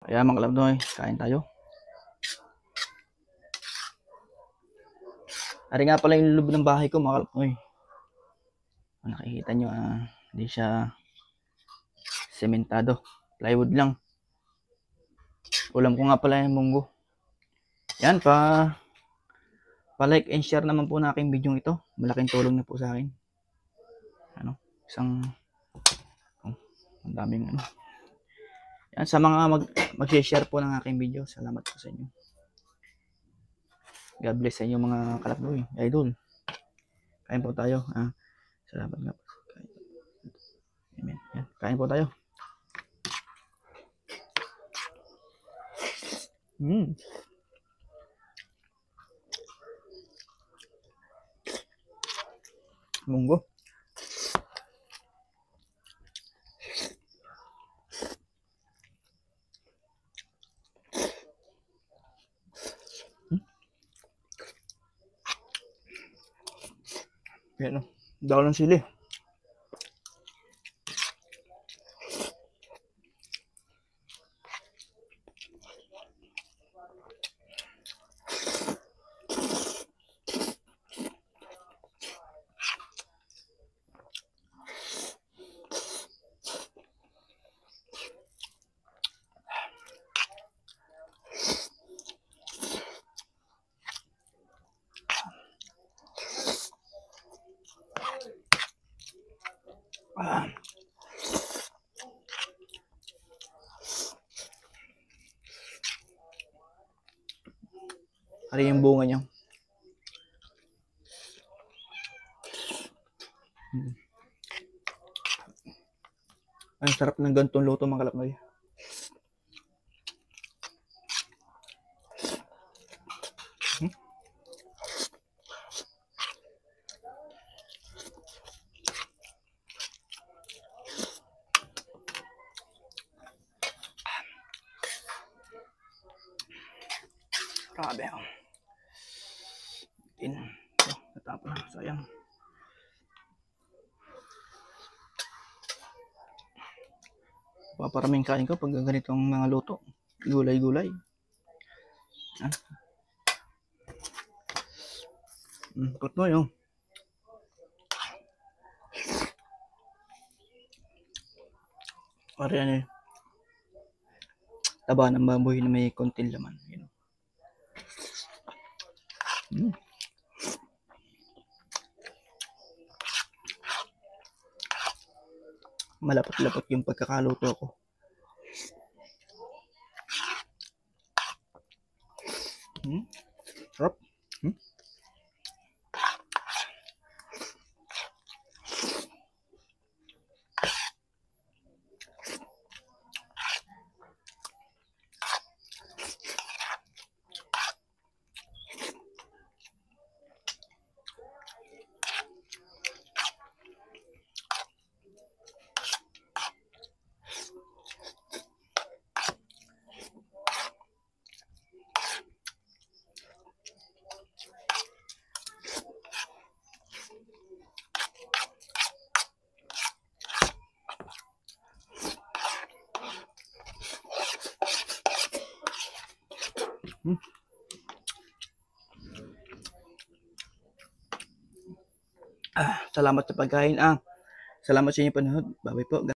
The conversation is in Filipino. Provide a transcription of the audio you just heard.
Kaya mga kalabnoy, kain tayo. Ari nga pala yung loob ng bahay ko mga kalabnoy. Nakikita nyo, hindi siya sementado. Plywood lang. Ulam ko nga pala yung munggo. Yan, pa-like and share naman po na aking video ito. Malaking tulong na po sa akin. Ang daming Yan, sa mga mag-share po ng aking video. Salamat po sa inyo. God bless sa inyo mga kalabnoy, idol. Kain po tayo. Salamat nga po. Amen. Yan, kain po tayo. Munggo. Yan, daw ng sili. Ano yung bunga niya? Ang sarap ng ganitong luto mga kalabnoy. Grabe. Natapon na. Sayang. Paparaming kain ko pag ganitong mga luto. Gulay-gulay. Putnoy, Parang taba ng baboy na may konting laman. Malapot-lapot yung pagkakaluto ko. Sarap. Salamat sa pagkain. Salamat sa inyong panonood. Bye-bye po.